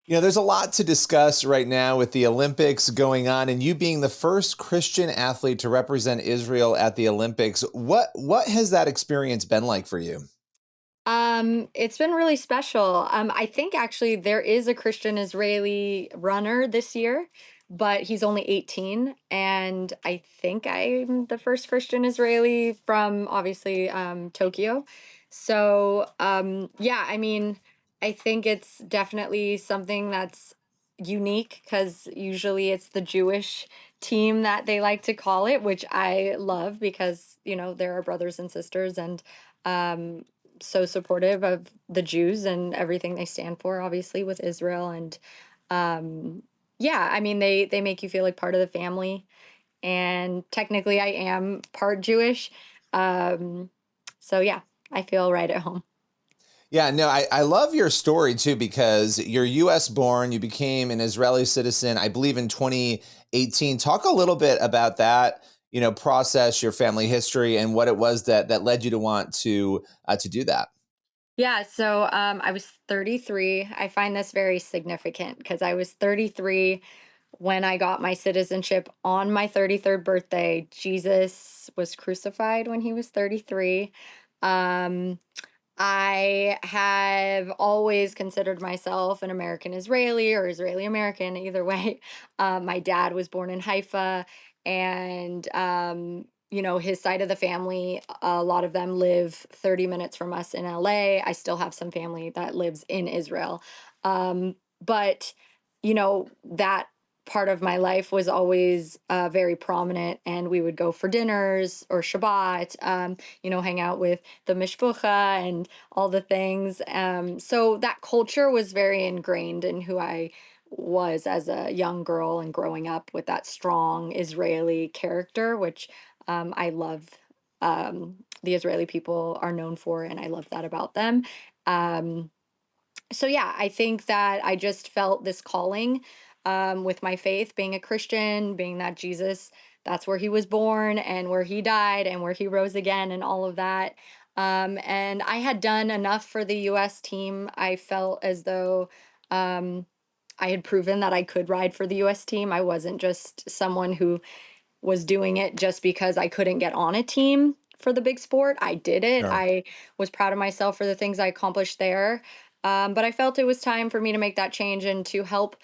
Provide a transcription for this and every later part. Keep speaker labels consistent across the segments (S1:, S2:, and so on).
S1: There's a lot to discuss right now with the Olympics going on, and you being the first Christian athlete to represent Israel at the Olympics. What has that experience been like for you?
S2: It's been really special. I think actually there is a Christian Israeli runner this year, but he's only 18. And I think I'm the first Christian Israeli from obviously Tokyo. So, yeah, I mean, I think it's definitely something that's unique because usually it's the Jewish team that they like to call it, which I love because, there are brothers and sisters and um so supportive of the Jews and everything they stand for, obviously with Israel. And um, yeah, I mean they make you feel like part of the family. And technically, I am part Jewish, um, so yeah, I feel right at home.
S1: Yeah, no, I love your story too because you're US born, you became an Israeli citizen, I believe in 2018. Talk a little bit about that, process, your family history, and what it was that led you to want to do that.
S2: Yeah, so I was 33. I find this very significant because I was 33 when I got my citizenship on my 33rd birthday. Jesus was crucified when he was 33. Um, I have always considered myself an American Israeli or Israeli American, either way. My dad was born in Haifa, and his side of the family, a lot of them live 30 minutes from us in LA. I still have some family that lives in Israel. But, that part of my life was always very prominent, and we would go for dinners or Shabbat, hang out with the mishpucha and all the things. So that culture was very ingrained in who I was as a young girl and growing up with that strong Israeli character, which I love. The Israeli people are known for, and I love that about them. Um, so yeah, I think that I just felt this calling with my faith, being a Christian, being that Jesus, that's where he was born and where he died and where he rose again and all of that. And I had done enough for the US team. I felt as though um, I had proven that I could ride for the US team. I wasn't just someone who was doing it just because I couldn't get on a team for the big sport. I did it.
S1: Sure.
S2: I was proud of myself for the things I accomplished there. But I felt it was time for me to make that change and to help,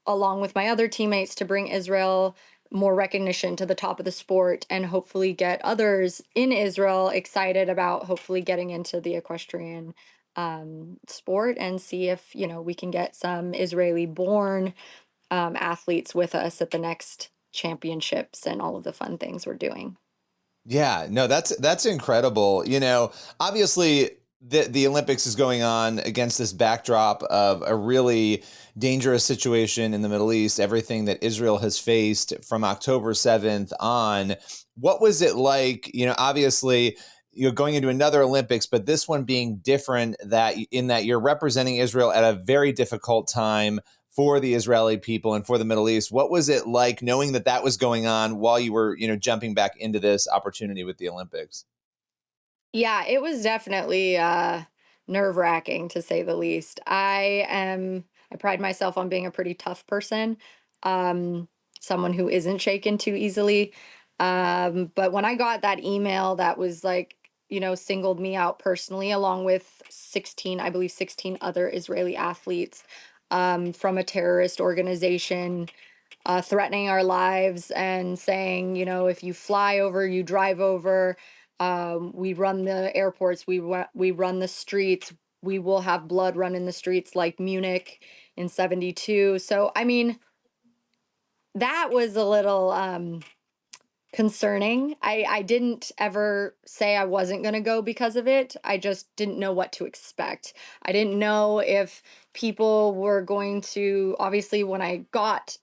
S2: along with my other teammates, to bring Israel more recognition to the top of the sport and hopefully get others in Israel excited about hopefully getting into the equestrian sport and see if, we can get some Israeli born athletes with us at the next championships and all of the fun things we're doing.
S1: Yeah, no, that's incredible. Obviously the Olympics is going on against this backdrop of a really dangerous situation in the Middle East, everything that Israel has faced from October 7th on. What was it like, obviously you're going into another Olympics, but this one being different that in that you're representing Israel at a very difficult time for the Israeli people and for the Middle East. What was it like knowing that that was going on while you were, jumping back into this opportunity with the Olympics?
S2: Yeah, it was definitely nerve-wracking to say the least. I pride myself on being a pretty tough person. Um Someone who isn't shaken too easily. But when I got that email that was like, singled me out personally along with 16, I believe 16 other Israeli athletes from a terrorist organization threatening our lives and saying, if you fly over, you drive over, we run the airports, we run the streets, we will have blood run in the streets like Munich in 72. So, I mean, that was a little concerning. I didn't ever say I wasn't going to go because of it. I just didn't know what to expect. I didn't know if people were going to, obviously, when I got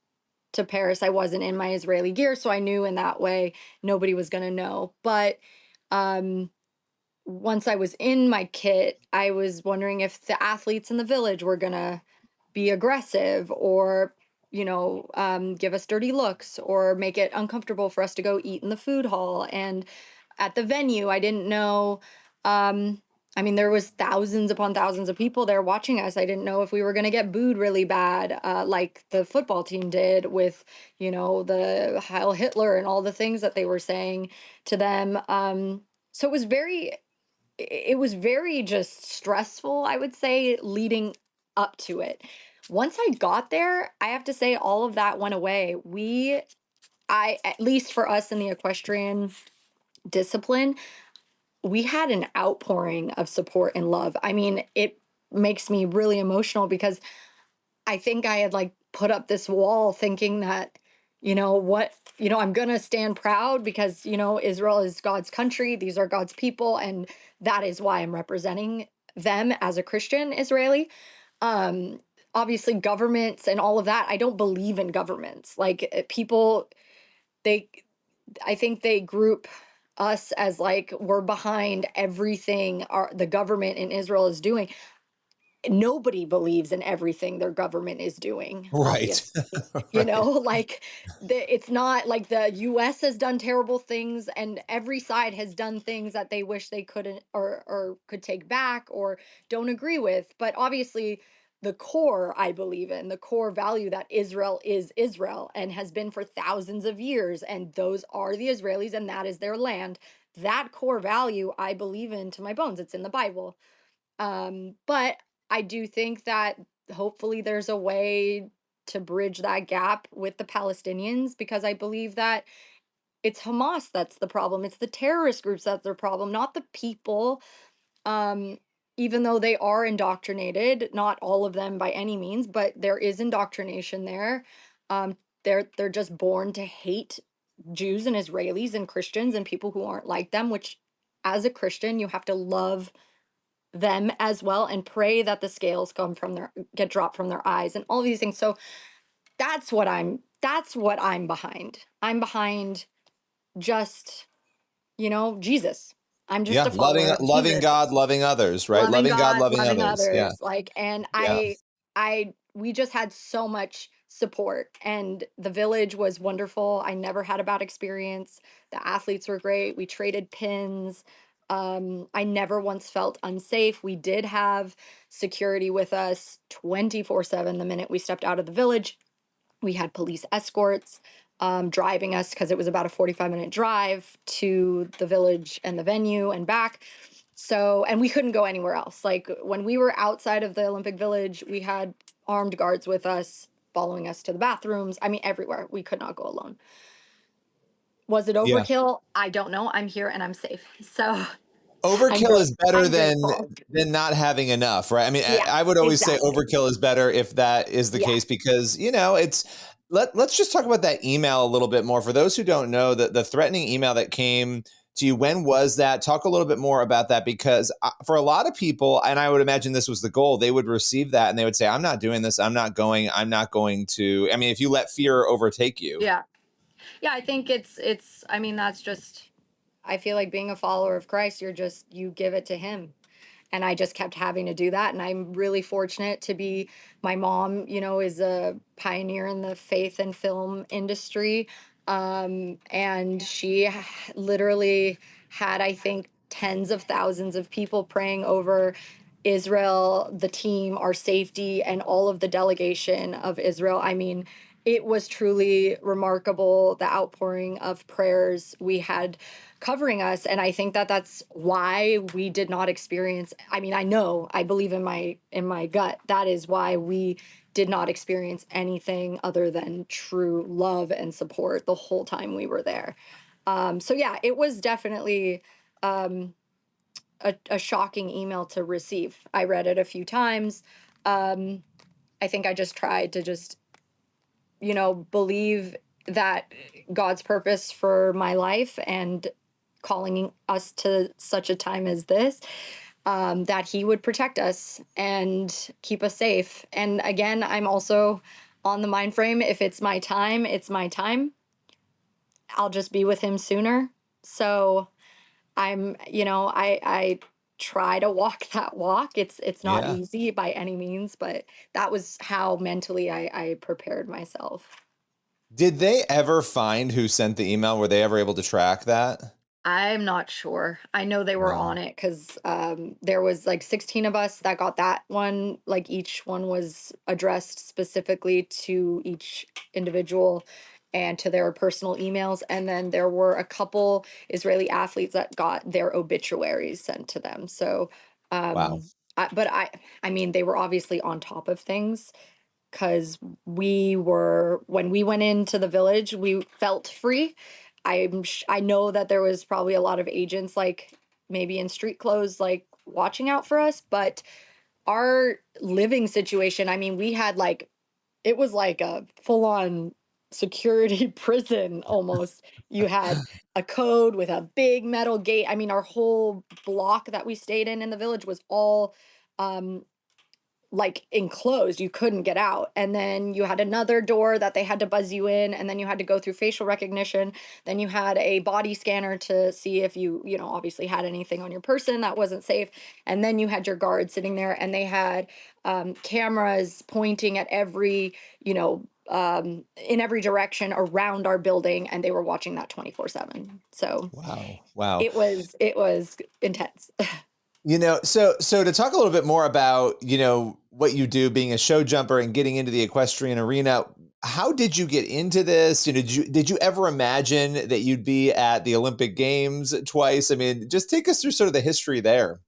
S2: to Paris, I wasn't in my Israeli gear, so I knew in that way nobody was going to know. But um, once I was in my kit, I was wondering if the athletes in the village were going to be aggressive or, give us dirty looks or make it uncomfortable for us to go eat in the food hall. And at the venue, I didn't know. I mean, there was thousands upon thousands of people there watching us. I didn't know if we were going to get booed really bad, like the football team did with, the Heil Hitler and all the things that they were saying to them. So it was very just stressful, I would say, leading up to it. Once I got there, I have to say all of that went away. At least for us in the equestrian discipline, we had an outpouring of support and love. I mean, it makes me really emotional because I think I had like put up this wall thinking that, I'm going to stand proud because, Israel is God's country. These are God's people. And that is why I'm representing them as a Christian Israeli. Um, Obviously, governments and all of that, I don't believe in governments. Like people, they I think they group us as like we're behind everything the government in Israel is doing. Nobody believes in everything their government is doing,
S1: Right.
S2: obviously.
S1: Right.
S2: Like it's not like the US has done terrible things and every side has done things that they wish they couldn't or could take back or don't agree with. But obviously the core I believe in, the core value that Israel is Israel and has been for thousands of years, and those are the Israelis and that is their land. That core value I believe in to my bones. It's in the Bible. But I do think that hopefully there's a way to bridge that gap with the Palestinians because I believe that it's Hamas that's the problem. It's the terrorist groups that's the problem, not the people. Um, Even though they are indoctrinated, not all of them by any means, but there is indoctrination there. They're just born to hate Jews and Israelis and Christians and people who aren't like them, which as a Christian, you have to love them as well and pray that the scales come from their get dropped from their eyes and all these things. So that's what I'm behind. I'm behind just, Jesus. I'm just
S1: Yeah.
S2: a follower of
S1: Loving
S2: Jesus.
S1: God, loving others, right?
S2: Loving
S1: Loving God,
S2: God,
S1: loving
S2: loving
S1: others. Yeah.
S2: others, like, and
S1: Yeah.
S2: we just had so much support, and the village was wonderful. I never had a bad experience. The athletes were great. We traded pins. I never once felt unsafe. We did have security with us 24/7 the minute we stepped out of the village. We had police escorts driving us because it was about a 45-minute drive to the village and the venue and back. So, and we couldn't go anywhere else. Like when we were outside of the Olympic Village, we had armed guards with us, following us to the bathrooms. I mean, everywhere. We could not go alone. Was it
S1: Yeah.
S2: overkill? I don't know. I'm here and I'm safe. So I'm
S1: Overkill
S2: great.
S1: is better
S2: I'm grateful.
S1: than not having enough, right? I mean,
S2: Yeah,
S1: I would always say
S2: exactly.
S1: overkill is better if that is the
S2: Yeah.
S1: case because, it's let's just talk about that email a little bit more. For those who don't know, the threatening email that came to you, when was that? Talk a little bit more about that because for a lot of people, and I would imagine this was the goal, they would receive that and they would say, I'm not doing this. I'm not going to. I mean, if you let fear overtake you.
S2: Yeah. Yeah, I think I mean that's just I feel like being a follower of Christ, you give it to him. And I just kept having to do that, and I'm really fortunate to be my mom, is a pioneer in the faith and film industry. And she literally had, I think, tens of thousands of people praying over Israel, the team, our safety, and all of the delegation of Israel. I mean, it was truly remarkable the outpouring of prayers we had covering us, and I think that that's why we did not experience, I mean, I believe in my gut that is why we did not experience anything other than true love and support the whole time we were there. So yeah, it was definitely um a shocking email to receive. I read it a few times. I think I just tried to just, believe that God's purpose for my life and calling us to such a time as this, that He would protect us and keep us safe. And again, I'm also on the mind frame, if it's my time, it's my time. I'll just be with Him sooner. So I try to walk that walk. It's not
S1: Yeah.
S2: easy by any means, but that was how mentally I prepared myself.
S1: Did they ever find who sent the email? Were they ever able to track that?
S2: I'm not sure. I know they were
S1: Wow.
S2: on it because there was like 16 of us that got that one. Like each one was addressed specifically to each individual and to their personal emails. And then there were a couple Israeli athletes that got their obituaries sent to them. So,
S1: Wow.
S2: I mean, they were obviously on top of things because we were when we went into the village, we felt free. I know that there was probably a lot of agents like maybe in street clothes like watching out for us, but our living situation, I mean, we had like it was like a full on security prison almost. You had a code with a big metal gate. I mean, our whole block that we stayed in the village was all um like enclosed. You couldn't get out. And then you had another door that they had to buzz you in, and then you had to go through facial recognition. Then you had a body scanner to see if you know, obviously had anything on your person that wasn't safe. And then you had your guard sitting there, and they had cameras pointing at every, you know, in every direction around our building, and they were watching that 24/7. So
S1: Wow. Wow.
S2: it was intense.
S1: So to talk a little bit more about, what you do being a show jumper and getting into the equestrian arena, how did you get into this? Did you ever imagine that you'd be at the Olympic Games twice? I mean, just take us through sort of the history there.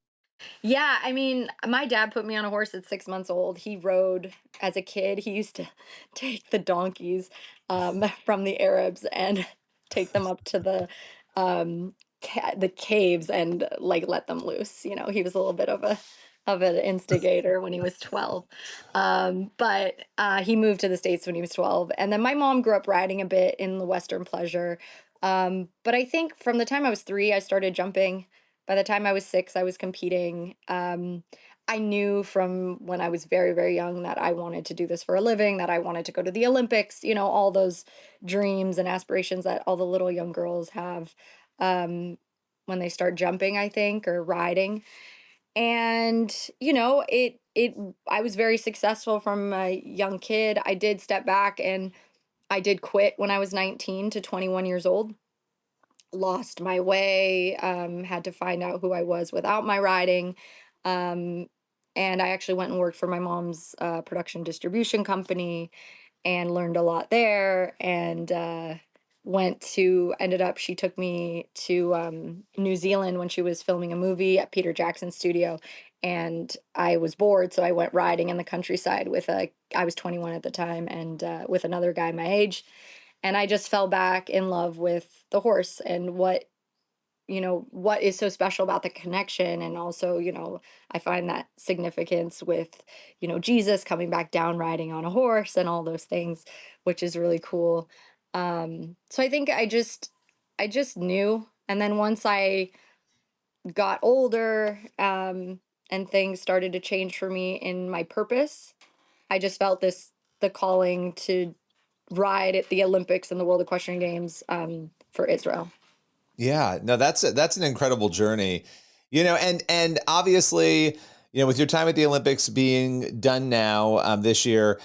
S2: Yeah, I mean, my dad put me on a horse at 6 months old. He rode as a kid. He used to take the donkeys from the Arabs and take them up to the caves and like let them loose. You know, he was a little bit of an instigator when he was 12. But he moved to the States when he was 12. And then my mom grew up riding a bit in the Western pleasure. But I think from the time I was 3, I started jumping. By the time I was 6, I was competing. I knew from when I was very, very young that I wanted to do this for a living, that I wanted to go to the Olympics, you know, all those dreams and aspirations that all the little young girls have when they start jumping, I think, or riding. And, you know, I was very successful from a young kid. I did step back and I did quit when I was 19 to 21 years old, lost my way, had to find out who I was without my riding. Um, and I actually went and worked for my mom's production distribution company and learned a lot there. And ended up, she took me to New Zealand when she was filming a movie at Peter Jackson's studio. And I was bored, so I went riding in the countryside I was 21 at the time, and with another guy my age, and I just fell back in love with the horse and what is so special about the connection. And also, I find that significance with, Jesus coming back down riding on a horse and all those things, which is really cool. So I think I just knew. And then once I got older, and things started to change for me in my purpose, I just felt the calling to ride at the Olympics and the World Equestrian Games for Israel.
S1: Yeah, no, that's an incredible journey. And obviously, with your time at the Olympics being done now, this year,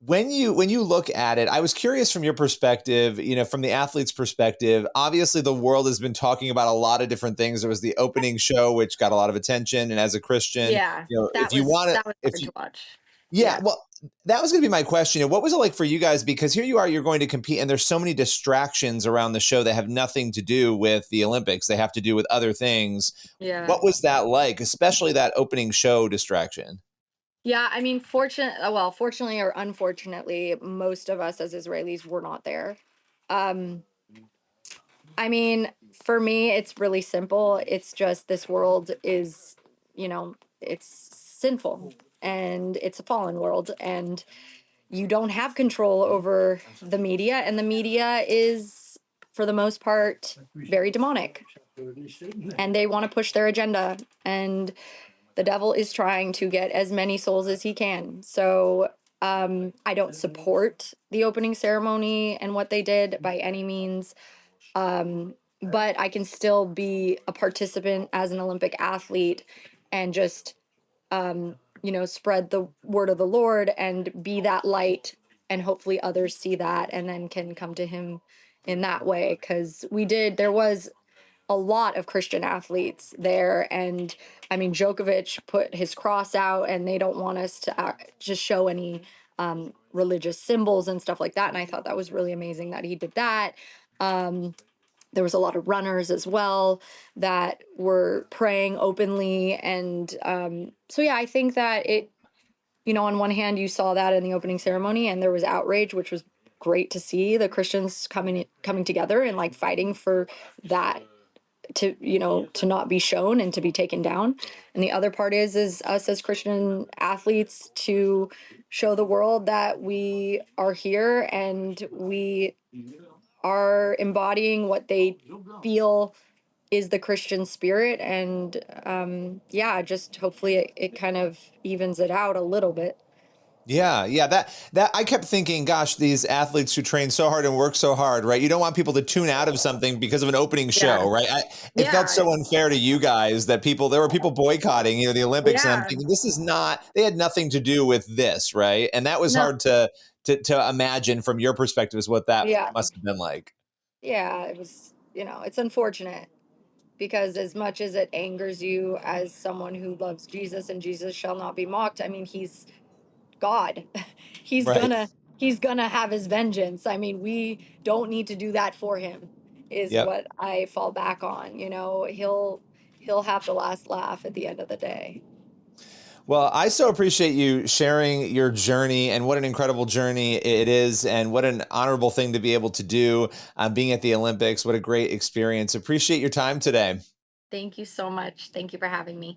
S1: when you look at it, I was curious from your perspective, from the athlete's perspective. Obviously, the world has been talking about a lot of different things. There was the opening show, which got a lot of attention, and as a Christian,
S2: Yeah,
S1: if you want to,
S2: that was
S1: if
S2: hard
S1: you
S2: to watch.
S1: yeah,
S2: Yeah.
S1: well, that was going to be my question. What was it like for you guys? Because here you are, you're going to compete, and there's so many distractions around the show that have nothing to do with the Olympics. They have to do with other things.
S2: Yeah.
S1: What was that like, especially that opening show distraction?
S2: Yeah, I mean, fortunately or unfortunately, most of us as Israelis were not there. Um, I mean, for me, it's really simple. It's just this world is, it's sinful and it's a fallen world, and you don't have control over the media, and the media is, for the most part, very demonic, and they want to push their agenda. And the devil is trying to get as many souls as he can. So I don't support the opening ceremony and what they did by any means. But I can still be a participant as an Olympic athlete and just, spread the word of the Lord and be that light. And hopefully others see that and then can come to him in that way. Because there was a lot of Christian athletes there. And I mean, Djokovic put his cross out, and they don't want us to just show any religious symbols and stuff like that. And I thought that was really amazing that he did that. Um, there was a lot of runners as well that were praying openly. And so, yeah, I think that on one hand, you saw that in the opening ceremony, and there was outrage, which was great to see the Christians coming together and like fighting for that to not be shown and to be taken down. And the other part is us as Christian athletes to show the world that we are here and we are embodying what they feel is the Christian spirit. And yeah, just hopefully it kind of evens it out a little bit.
S1: Yeah, yeah. That I kept thinking, gosh, these athletes who train so hard and work so hard, right? You don't want people to tune out of something because of an opening
S2: Yeah.
S1: show, right? It felt
S2: Yeah.
S1: so unfair to you guys that there were people boycotting, the Olympics, and I'm
S2: Yeah.
S1: thinking this is not. They had nothing to do with this, right? And that was
S2: No.
S1: hard to imagine from your perspective is what that
S2: Yeah.
S1: must have been like.
S2: Yeah. It was, it's unfortunate because as much as it angers you as someone who loves Jesus and Jesus shall not be mocked, I mean, he's God. he's
S1: Right.
S2: gonna he's gonna have his vengeance. I mean, we don't need to do that for him is
S1: Yep.
S2: what I fall back on. He'll have the last laugh at the end of the day.
S1: Well, I so appreciate you sharing your journey and what an incredible journey it is, and what an honorable thing to be able to do, being at the Olympics. What a great experience. Appreciate your time today.
S2: Thank you so much. Thank you for having me.